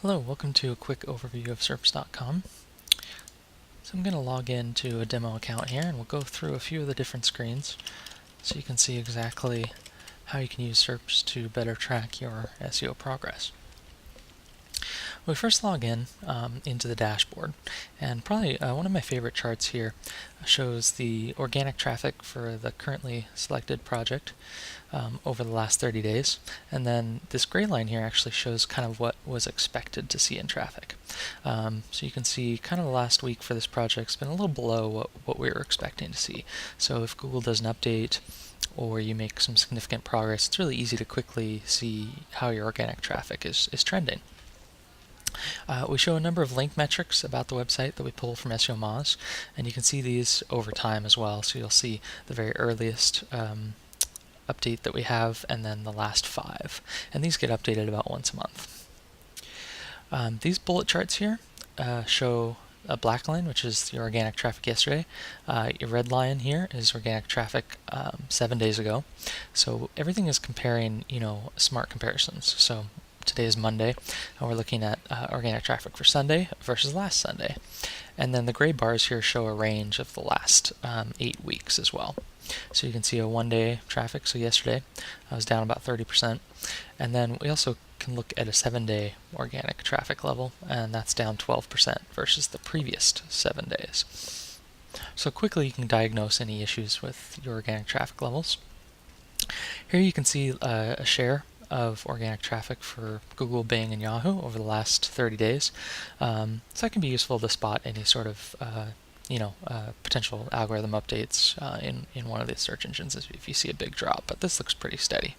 Hello, welcome to a quick overview of SERPs.com. So I'm going to log into a demo account here and we'll go through a few of the different screens so you can see exactly how you can use SERPs to better track your SEO progress. We first log in into the dashboard, and probably one of my favorite charts here shows the organic traffic for the currently selected project over the last 30 days, and then this gray line here actually shows kind of what was expected to see in traffic. So you can see kind of the last week for this project's been a little below what we were expecting to see. So if Google does an update or you make some significant progress, it's really easy to quickly see how your organic traffic is trending. We show a number of link metrics about the website that we pull from SEO Moz, and you can see these over time as well. So you'll see the very earliest update that we have, and then the last 5. And these get updated about once a month. These bullet charts here show a black line, which is the organic traffic yesterday. Your red line here is organic traffic 7 days ago. So everything is comparing, smart comparisons. So today is Monday, and we're looking at organic traffic for Sunday versus last Sunday. And then the gray bars here show a range of the last 8 weeks as well. So you can see a one-day traffic. So yesterday I was down about 30%. And then we also can look at a 7-day organic traffic level, and that's down 12% versus the previous 7 days. So quickly you can diagnose any issues with your organic traffic levels. Here you can see a share of organic traffic for Google, Bing, and Yahoo over the last 30 days. So that can be useful to spot any sort of potential algorithm updates in one of these search engines if you see a big drop, but this looks pretty steady.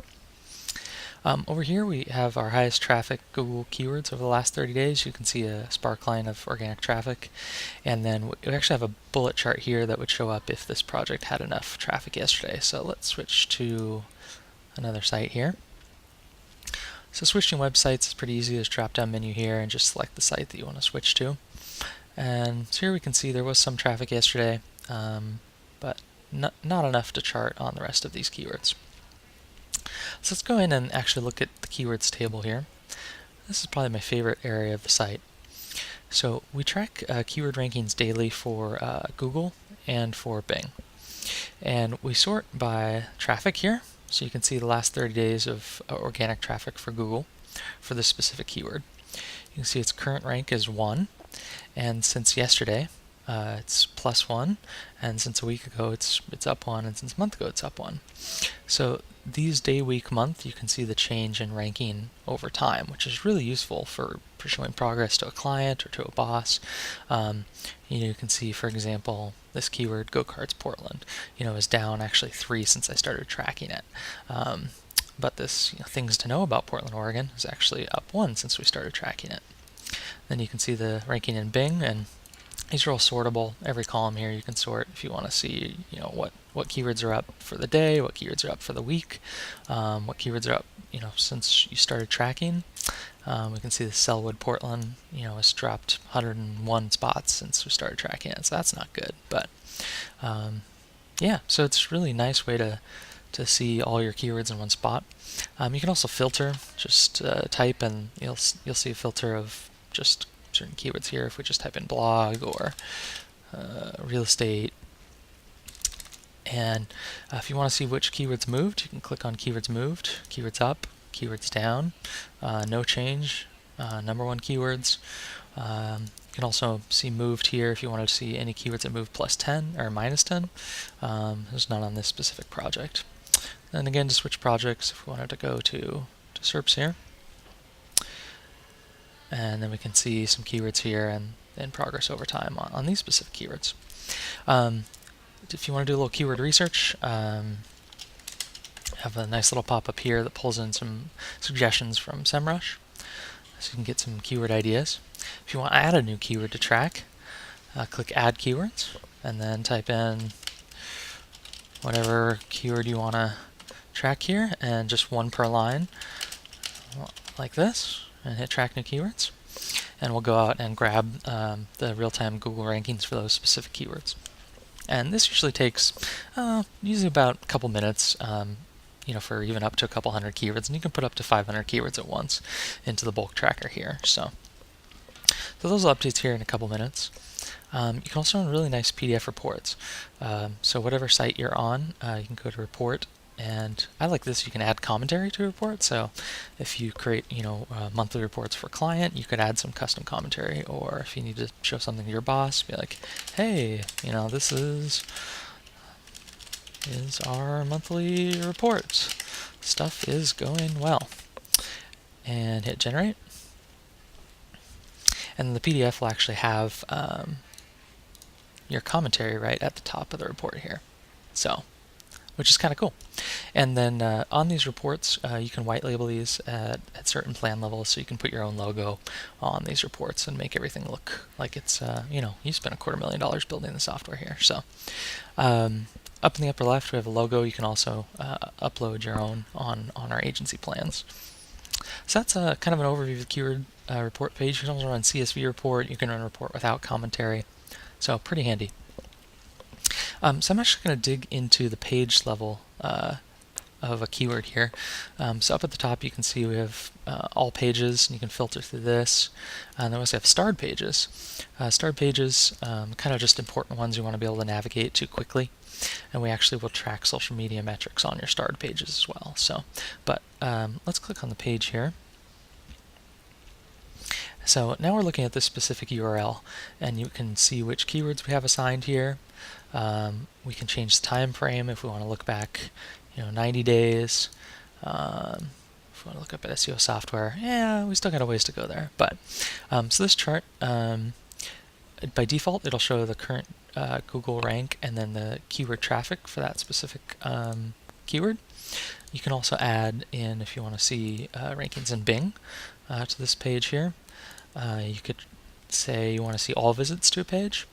Over here we have our highest traffic Google keywords over the last 30 days. You can see a spark line of organic traffic, and then we actually have a bullet chart here that would show up if this project had enough traffic yesterday. So let's switch to another site here. So switching websites is pretty easy. There's a drop-down menu here, and just select the site that you want to switch to. And so here we can see there was some traffic yesterday, but not enough to chart on the rest of these keywords. So let's go in and actually look at the keywords table here. This is probably my favorite area of the site. So we track keyword rankings daily for Google and for Bing. And we sort by traffic here. So you can see the last 30 days of organic traffic for Google for this specific keyword. You can see its current rank is 1, and since yesterday it's +1, and since a week ago it's up 1, and since a month ago it's up 1. So these day, week, month, you can see the change in ranking over time, which is really useful for showing progress to a client or to a boss. You can see, for example, this keyword go-karts Portland, is down actually 3 since I started tracking it. But this things to know about Portland, Oregon is actually up 1 since we started tracking it. Then you can see the ranking in Bing, and these are all sortable. Every column here you can sort if you want to see, what keywords are up for the day, what keywords are up for the week, what keywords are up, since you started tracking. We can see the Selwood Portland, has dropped 101 spots since we started tracking it, so that's not good. But yeah, so it's really a nice way to see all your keywords in one spot. You can also filter. Just type, and you'll see a filter of just certain keywords here. If we just type in blog or real estate, and if you want to see which keywords moved, you can click on keywords moved, keywords up, keywords down, no change, number 1 keywords. You can also see moved here if you want to see any keywords that moved +10 or -10. There's none on this specific project. And again, to switch projects, if we wanted to go to SERPs here, and then we can see some keywords here and progress over time on these specific keywords. If you want to do a little keyword research, have a nice little pop-up here that pulls in some suggestions from SEMrush, so you can get some keyword ideas. If you want to add a new keyword to track, click Add Keywords, and then type in whatever keyword you want to track here, and just 1 per line, like this, and hit Track New Keywords. And we'll go out and grab the real-time Google rankings for those specific keywords. And this usually takes usually about a couple minutes, for even up to a couple hundred keywords, and you can put up to 500 keywords at once into the bulk tracker here. So So those are updates here in a couple minutes. You can also run really nice PDF reports. So whatever site you're on, you can go to report, and I like this. You can add commentary to a report. So if you create, monthly reports for a client, you could add some custom commentary. Or if you need to show something to your boss, be like, hey, this is our monthly report. Stuff is going well. And hit generate. And the PDF will actually have your commentary right at the top of the report here. So, which is kind of cool. And then on these reports, you can white label these at certain plan levels, so you can put your own logo on these reports and make everything look like it's, you spent $250,000 building the software here. So up in the upper left, we have a logo. You can also upload your own on our agency plans. So that's kind of an overview of the keyword report page. You can also run CSV report. You can run a report without commentary. So pretty handy. So I'm actually going to dig into the page level of a keyword here. So up at the top you can see we have all pages, and you can filter through this. And then we also have starred pages. Starred pages, kind of just important ones you want to be able to navigate to quickly. And we actually will track social media metrics on your starred pages as well. So, but let's click on the page here. So now we're looking at this specific URL, and you can see which keywords we have assigned here. We can change the time frame if we want to look back, 90 days. If we want to look up at SEO software, we still got a ways to go there. But so this chart, by default, it'll show the current Google rank and then the keyword traffic for that specific keyword. You can also add in, if you want to see rankings in Bing, to this page here. You could say you want to see all visits to a page.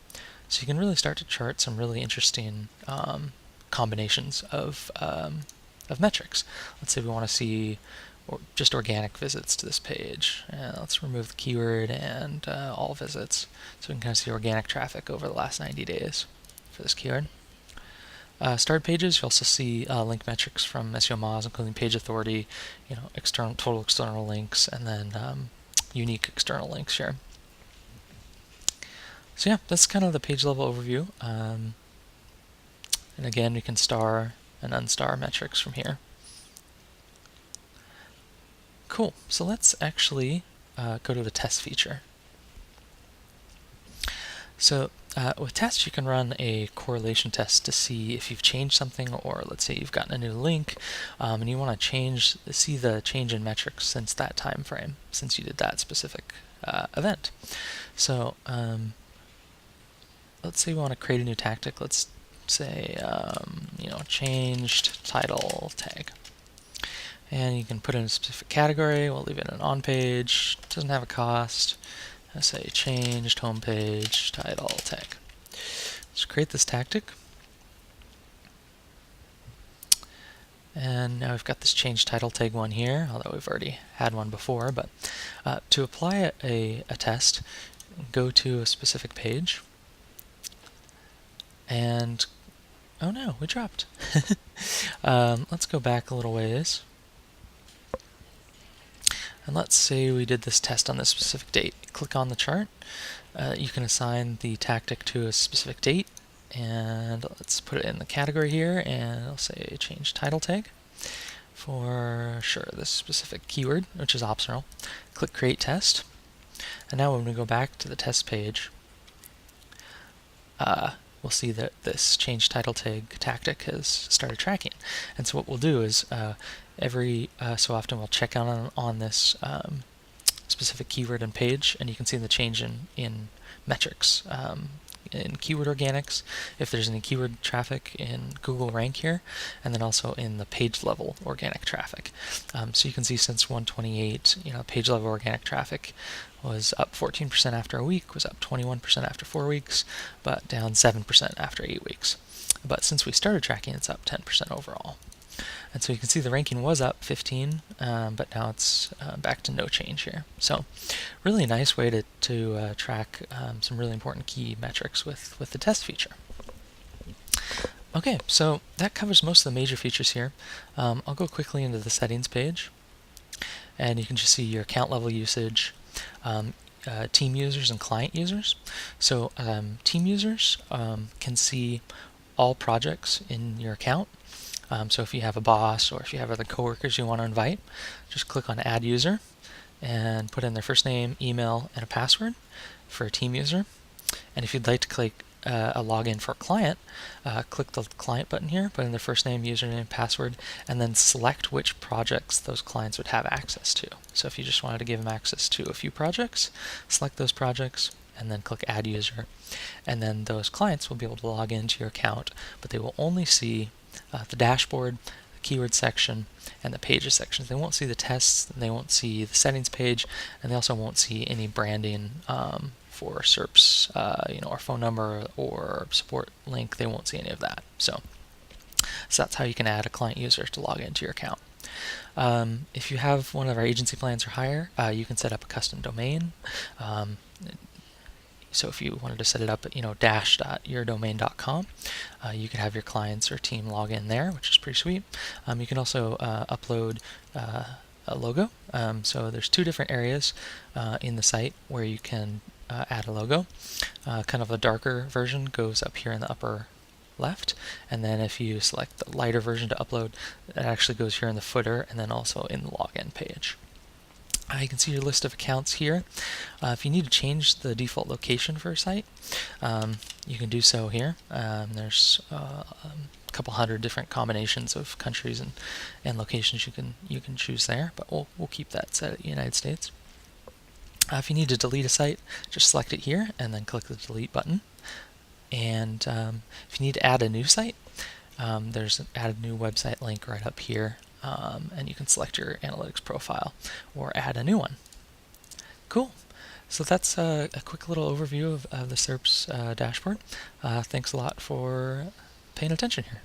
So you can really start to chart some really interesting combinations of metrics. Let's say we want to see just organic visits to this page. Let's remove the keyword and all visits, so we can kind of see organic traffic over the last 90 days for this keyword. Starred pages, you also see link metrics from SEO Moz, including page authority, total external links, and then unique external links here. So yeah, that's kind of the page level overview. And again, we can star and unstar metrics from here. Cool. So let's actually go to the test feature. So with tests, you can run a correlation test to see if you've changed something, or let's say you've gotten a new link and you want to see the change in metrics since that time frame, since you did that specific event. So let's say we want to create a new tactic. Let's say changed title tag. And you can put in a specific category. We'll leave it an on page. Doesn't have a cost. Let's say changed homepage title tag. Let's create this tactic. And now we've got this change title tag one here, although we've already had one before. But to apply a test, go to a specific page. And oh no, we dropped. Let's go back a little ways. And let's say we did this test on this specific date. Click on the chart. You can assign the tactic to a specific date. And let's put it in the category here, and I'll say change title tag for this specific keyword, which is optional. Click create test. And now when we go back to the test page, we'll see that this change title tag tactic has started tracking. And so what we'll do is every so often we'll check on this specific keyword and page, and you can see the change in metrics. In keyword organics, if there's any keyword traffic in Google rank here, and then also in the page level organic traffic. So you can see since 128, page level organic traffic was up 14% after a week, was up 21% after 4 weeks, but down 7% after 8 weeks. But since we started tracking, it's up 10% overall. And so you can see the ranking was up 15, but now it's back to no change here. So really nice way to track some really important key metrics with the test feature. Okay, so that covers most of the major features here. I'll go quickly into the settings page, and you can just see your account level usage. team users and client users. So team users can see all projects in your account. So if you have a boss or if you have other coworkers you want to invite, just click on Add User and put in their first name, email, and a password for a team user. And if you'd like to click a login for a client, click the client button here, put in their first name, username, password, and then select which projects those clients would have access to. So if you just wanted to give them access to a few projects, select those projects, and then click Add User. And then those clients will be able to log into your account, but they will only see the dashboard, the keyword section, and the pages section. They won't see the tests, and they won't see the settings page, and they also won't see any branding for SERPs, our phone number or support link. They won't see any of that. So that's how you can add a client user to log into your account. If you have one of our agency plans or higher, you can set up a custom domain. So if you wanted to set it up at dash.yourdomain.com, you could have your clients or team log in there, which is pretty sweet. You can also upload a logo. So there's two different areas in the site where you can add a logo. Kind of a darker version goes up here in the upper left, and then if you select the lighter version to upload, it actually goes here in the footer and then also in the login page. You can see your list of accounts here. If you need to change the default location for a site, you can do so here. There's a couple hundred different combinations of countries and locations you can choose there, but we'll keep that set at United States. If you need to delete a site, just select it here and then click the delete button. And if you need to add a new site, there's an add a new website link right up here. And you can select your analytics profile or add a new one. Cool. So that's a quick little overview of the SERPs dashboard. Thanks a lot for paying attention here.